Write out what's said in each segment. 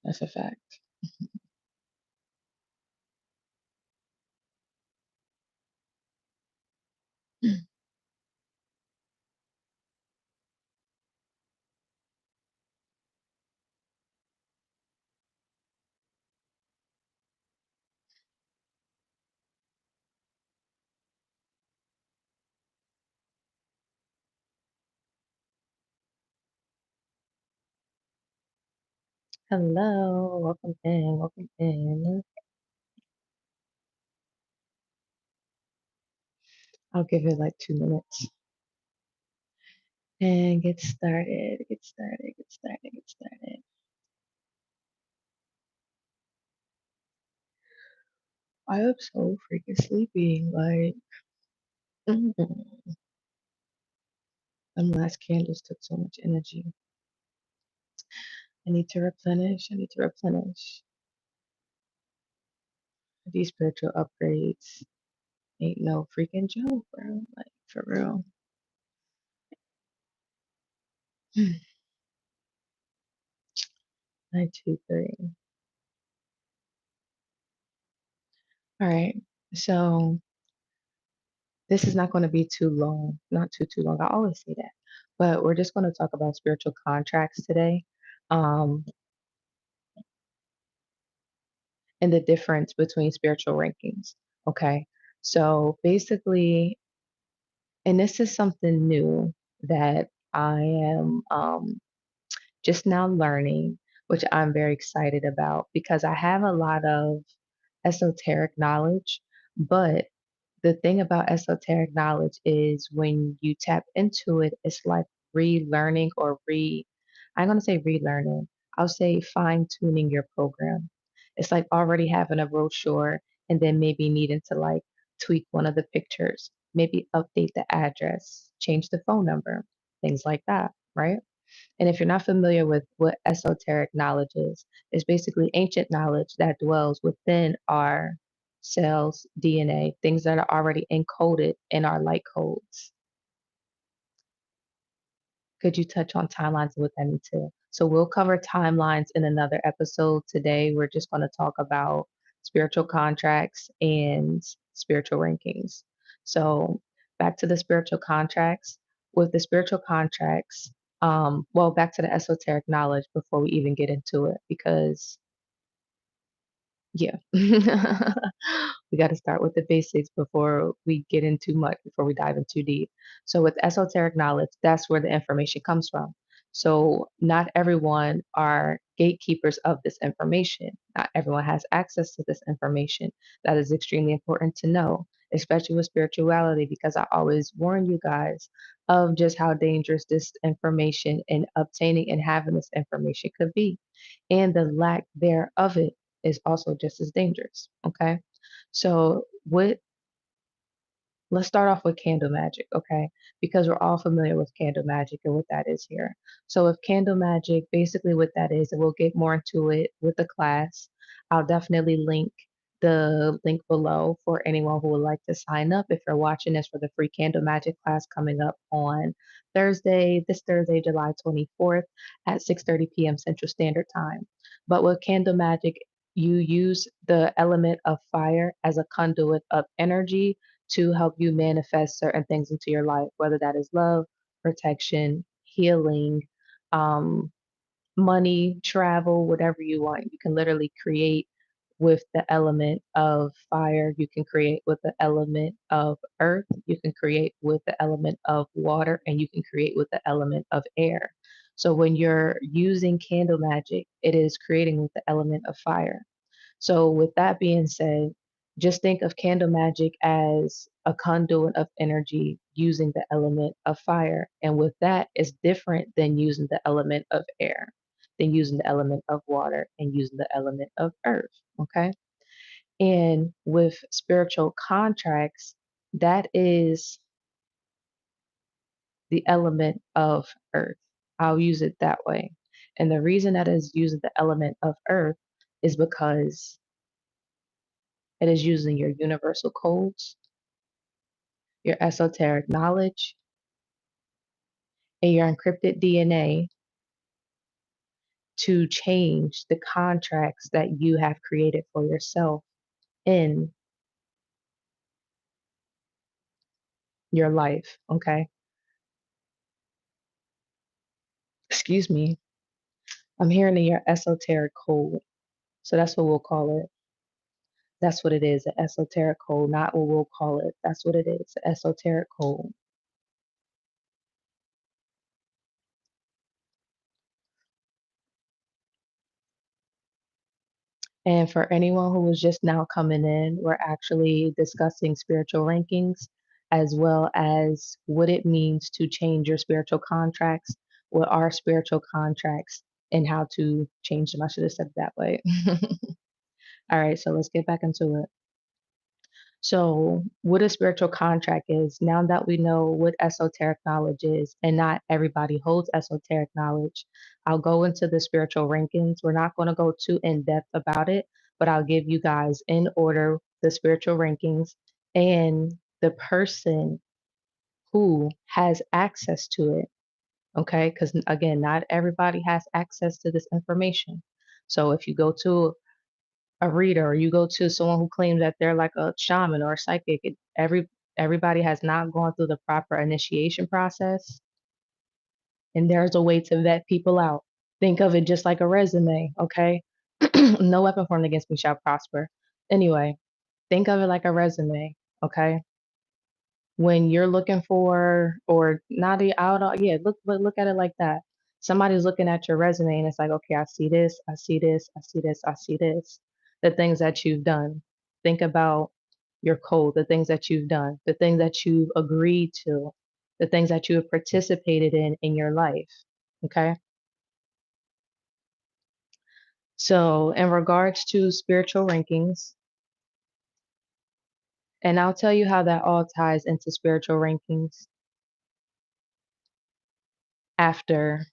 That's a fact. Hello, welcome in, welcome in. I'll give it like 2 minutes and get started, get started, get started, get started. I am so freaking sleepy. Like, them last candles took so much energy. I need to replenish. I need to replenish. These spiritual upgrades ain't no freaking joke, bro. Like, for real. 923. All right. So this is not going to be too long, not too long. I always say that, but we're just going to talk about spiritual contracts today, um, and the difference between spiritual rankings. Okay, so basically, and this is something new that I am just now learning, which I'm very excited about because I have a lot of esoteric knowledge, but the thing about esoteric knowledge is when you tap into it, it's like relearning or I'm going to say relearning. I'll say fine tuning your program. It's like already having a brochure and then maybe needing to like tweak one of the pictures, maybe update the address, change the phone number, things like that, right? And if you're not familiar with what esoteric knowledge is, it's basically ancient knowledge that dwells within our cells, DNA, things that are already encoded in our light codes. Could you touch on timelines with any too? So we'll cover timelines in another episode. Today, we're just going to talk about spiritual contracts and spiritual rankings. So back to the spiritual contracts. With the spiritual contracts, well, back to the esoteric knowledge before we even get into it, because yeah. We got to start with the basics before we get in too much, before we dive in too deep. So, with esoteric knowledge, that's where the information comes from. So, not everyone are gatekeepers of this information. Not everyone has access to this information. That is extremely important to know, especially with spirituality, because I always warn you guys of just how dangerous this information and obtaining and having this information could be, and the lack thereof it is also just as dangerous. Okay. So what let's start off with candle magic, okay? Because we're all familiar with candle magic and what that is here. So with candle magic, basically what that is, and we'll get more into it with the class. I'll definitely link the link below for anyone who would like to sign up if you're watching this for the free candle magic class coming up on this Thursday, July 24th at 6:30 p.m. Central Standard Time. But with candle magic, you use the element of fire as a conduit of energy to help you manifest certain things into your life, whether that is love, protection, healing, um, money, travel, whatever you want. You can literally create with the element of fire. You can create with the element of earth. You can create with the element of water, and you can create with the element of air. So when you're using candle magic, it is creating with the element of fire. So, with that being said, just think of candle magic as a conduit of energy using the element of fire. And with that, it's different than using the element of air, than using the element of water, and using the element of earth. Okay. And with spiritual contracts, that is the element of earth. I'll use it that way. And the reason that is using the element of earth is because it is using your universal codes, your esoteric knowledge, and your encrypted DNA to change the contracts that you have created for yourself in your life. Okay. Excuse me. I'm hearing in your esoteric code. So that's what we'll call it. That's what it is, an esoteric code, not what we'll call it. That's what it is, an esoteric code. And for anyone who was just now coming in, we're actually discussing spiritual rankings as well as what it means to change your spiritual contracts, what are spiritual contracts, and how to change them. I should have said it that way. All right, so let's get back into it. So, what a spiritual contract is, now that we know what esoteric knowledge is, and not everybody holds esoteric knowledge, I'll go into the spiritual rankings. We're not going to go too in depth about it, but I'll give you guys in order the spiritual rankings and the person who has access to it. Okay, because again, not everybody has access to this information. So, if you go to a reader or you go to someone who claims that they're like a shaman or a psychic, everybody has not gone through the proper initiation process, and there's a way to vet people out. Think of it just like a resume, okay? No weapon formed against me shall prosper. Anyway, think of it like a resume, okay? When you're looking for, or not out, yeah, look at it like that. Somebody's looking at your resume and it's like, okay, I see this, I see this, I see this, I see this. The things that you've done. Think about your code, the things that you've done, the things that you've agreed to, the things that you have participated in your life. Okay. So, in regards to spiritual rankings, and I'll tell you how that all ties into spiritual rankings after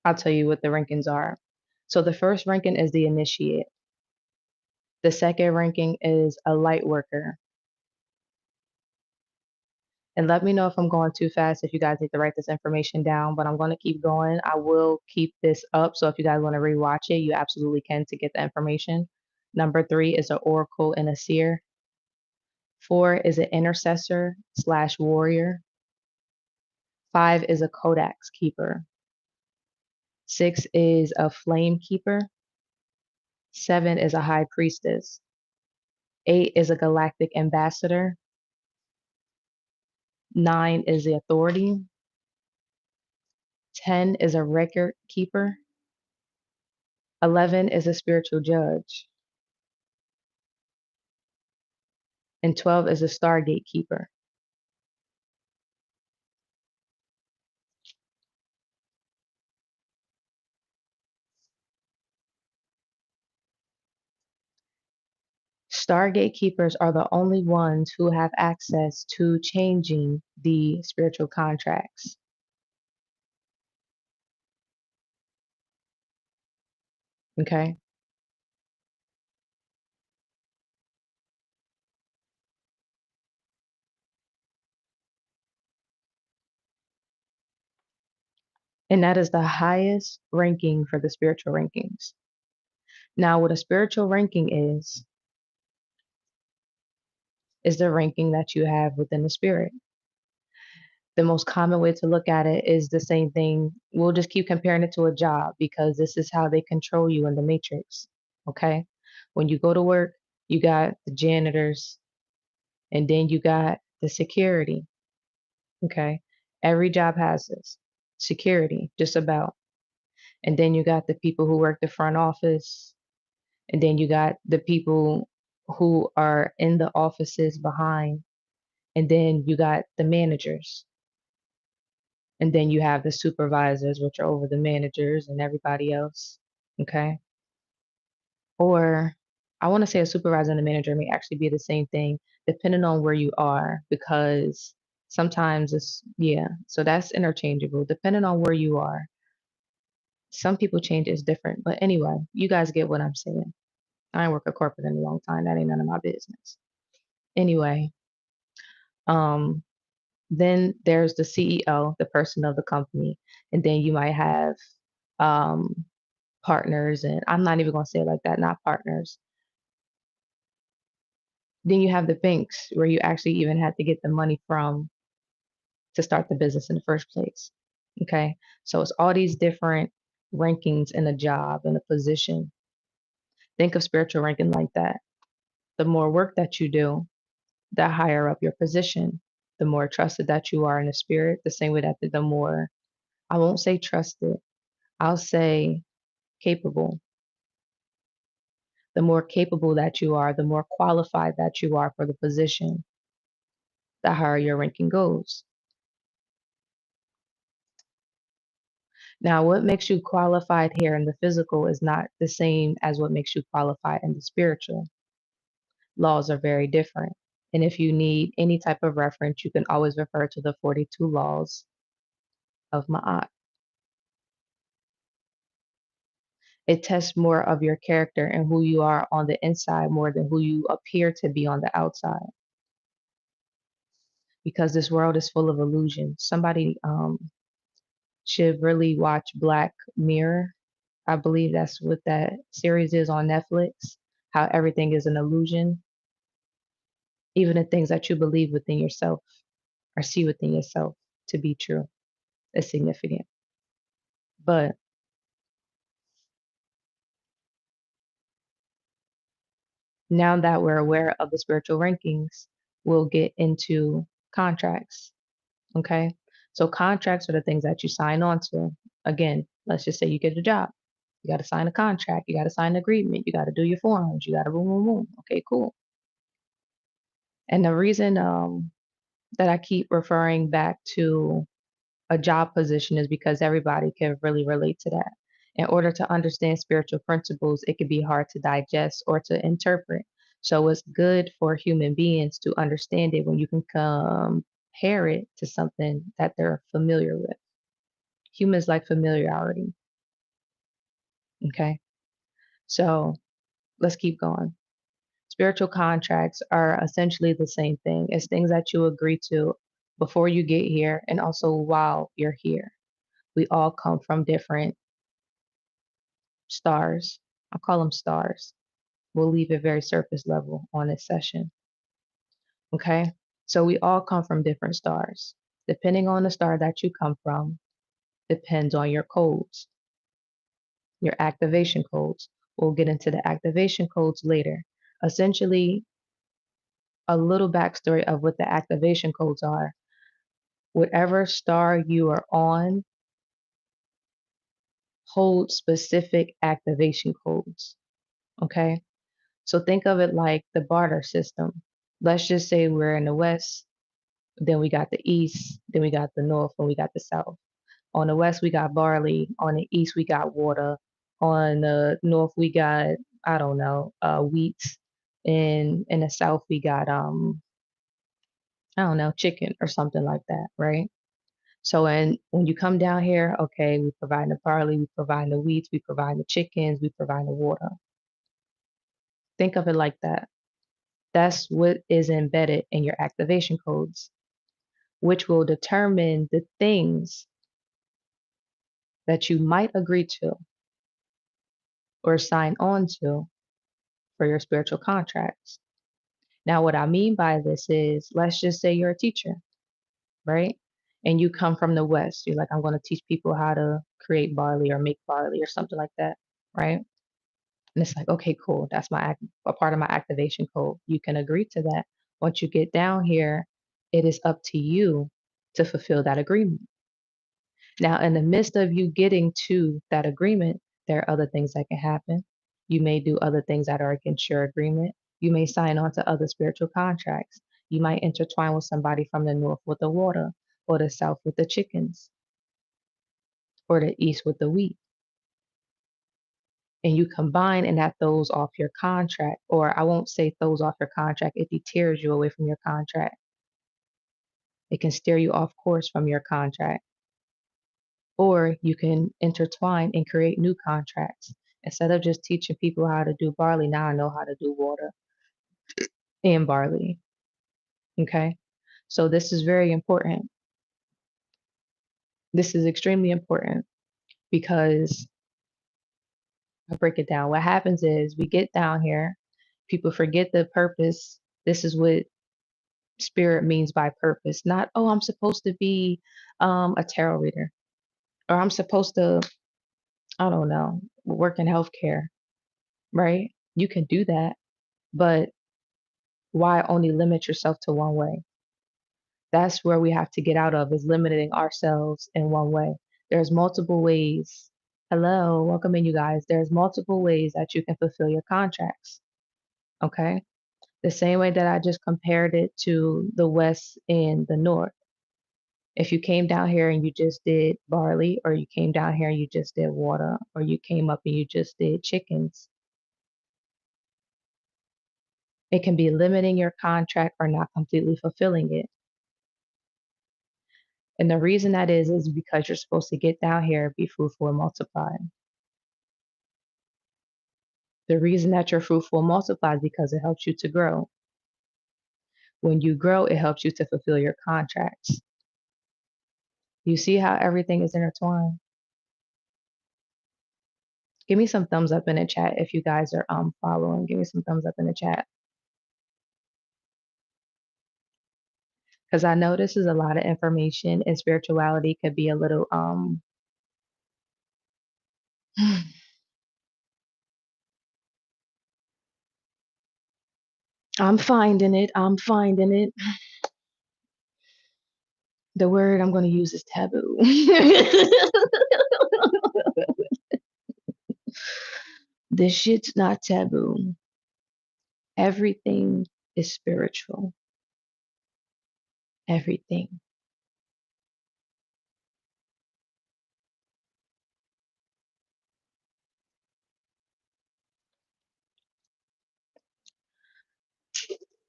I'll tell you what the rankings are. So the first ranking is the initiate. The second ranking is a light worker. And let me know if I'm going too fast, if you guys need to write this information down, but I'm going to keep going. I will keep this up. So if you guys want to rewatch it, you absolutely can to get the information. Number 3 is an oracle and a seer. 4 is an intercessor slash warrior. 5 is a codex keeper. 6 is a flame keeper. 7 is a high priestess. 8 is a galactic ambassador. 9 is the authority. 10 is a record keeper. 11 is a spiritual judge. And 12 is a stargate keeper. Stargate keepers are the only ones who have access to changing the spiritual contracts. Okay. And that is the highest ranking for the spiritual rankings. Now, what a spiritual ranking is the ranking that you have within the spirit. The most common way to look at it is the same thing. We'll just keep comparing it to a job because this is how they control you in the matrix. Okay. When you go to work, you got the janitors and then you got the security. Okay. Every job has this security, just about. And then you got the people who work the front office. And then you got the people who are in the offices behind. And then you got the managers. And then you have the supervisors, which are over the managers and everybody else. Okay. Or I want to say a supervisor and a manager may actually be the same thing, depending on where you are, because sometimes it's, yeah, so that's interchangeable. Depending on where you are, some people change is different. But anyway, you guys get what I'm saying. I ain't worked a corporate in a long time. That ain't none of my business. Anyway, um, Then there's the CEO, the person of the company, and then you might have um, partners, and I'm not even going to say it like that, not partners. Then you have the banks where you actually even had to get the money from to start the business in the first place. Okay. So it's all these different rankings in a job and a position. Think of spiritual ranking like that. The more work that you do, the higher up your position, the more trusted that you are in the spirit, the same way that the more, I won't say trusted, I'll say capable. The more capable that you are, the more qualified that you are for the position, the higher your ranking goes. Now, what makes you qualified here in the physical is not the same as what makes you qualified in the spiritual. Laws are very different. And if you need any type of reference, you can always refer to the 42 laws of Ma'at. It tests more of your character and who you are on the inside more than who you appear to be on the outside. Because this world is full of illusion. Somebody should really watch Black Mirror. I believe that's what that series is on Netflix. How everything is an illusion, even the things that you believe within yourself or see within yourself to be true is significant. But now that we're aware of the spiritual rankings, we'll get into contracts. Okay. So contracts are the things that you sign on to. Again, let's just say you get a job. You got to sign a contract. You got to sign an agreement. You got to do your forms. You got to boom, boom, boom. Okay, cool. And the reason that I keep referring back to a job position is because everybody can really relate to that. In order to understand spiritual principles, it can be hard to digest or to interpret. So it's good for human beings to understand it when you can compare it to something that they're familiar with. Humans like familiarity. Okay. So let's keep going. Spiritual contracts are essentially the same thing. It's things that you agree to before you get here and also while you're here. We all come from different stars. I call them stars. We'll leave it very surface level on this session. Okay. So we all come from different stars. Depending on the star that you come from, depends on your codes, your activation codes. We'll get into the activation codes later. Essentially, a little backstory of what the activation codes are. Whatever star you are on holds specific activation codes. Okay. So think of it like the barter system. Let's just say we're in the West, then we got the East, then we got the North, and we got the South. On the West, we got barley. On the East, we got water. On the North, we got, I don't know, wheat. In the South, we got I don't know, chicken or something like that, right? So and when you come down here, okay, we provide the barley, we provide the wheat, we provide the chickens, we provide the water. Think of it like that. That's what is embedded in your activation codes, which will determine the things that you might agree to or sign on to for your spiritual contracts. Now, what I mean by this is, let's just say you're a teacher, right? And you come from the West. You're like, I'm going to teach people how to create barley or make barley or something like that, right? And it's like, okay, cool. That's a part of my activation code. You can agree to that. Once you get down here, it is up to you to fulfill that agreement. Now, in the midst of you getting to that agreement, there are other things that can happen. You may do other things that are against your agreement. You may sign on to other spiritual contracts. You might intertwine with somebody from the north with the water, or the south with the chickens, or the east with the wheat. And you combine and that throws off your contract, or I won't say throws off your contract, it deters you away from your contract. It can steer you off course from your contract. Or you can intertwine and create new contracts. Instead of just teaching people how to do barley, now I know how to do water and barley. Okay. So this is very important. This is extremely important because I'll break it down. What happens is we get down here, people forget the purpose. This is what spirit means by purpose. Not, oh, I'm supposed to be a tarot reader, or I'm supposed to, I don't know, work in healthcare, right? You can do that, but why only limit yourself to one way? That's where we have to get out of, is limiting ourselves in one way. There's multiple ways. Hello, welcome in, you guys. There's multiple ways that you can fulfill your contracts. Okay. The same way that I just compared it to the West and the North. If you came down here and you just did barley, or you came down here and you just did water, or you came up and you just did chickens, it can be limiting your contract or not completely fulfilling it. And the reason that is because you're supposed to get down here, be fruitful and multiply. The reason that you're fruitful and multiply is because it helps you to grow. When you grow, it helps you to fulfill your contracts. You see how everything is intertwined? Give me some thumbs up in the chat if you guys are following. Give me some thumbs up in the chat. Because I know this is a lot of information, and spirituality could be a little I'm finding it. I'm finding it. The word I'm going to use is taboo. This shit's not taboo. Everything is spiritual. Everything.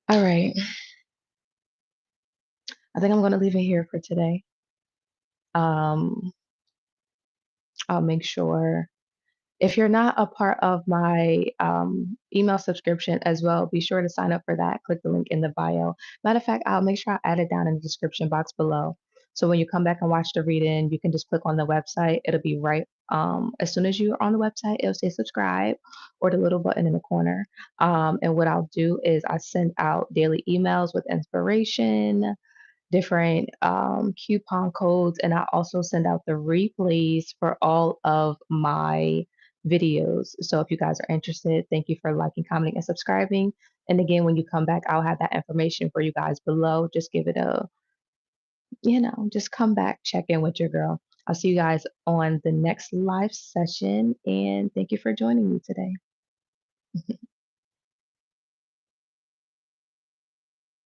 All right. I think I'm going to leave it here for today. Um, I'll make sure. If you're not a part of my email subscription as well, be sure to sign up for that. Click the link in the bio. Matter of fact, I'll make sure I add it down in the description box below. So when you come back and watch the reading, you can just click on the website. It'll be right as soon as you're on the website, it'll say subscribe or the little button in the corner. And what I'll do is I send out daily emails with inspiration, different coupon codes, and I also send out the replays for all of my videos. So if you guys are interested, thank you for liking, commenting, and subscribing. And again, when you come back, I'll have that information for you guys below. Just give it a, just come back, check in with your girl. I'll see you guys on the next live session, and thank you for joining me today.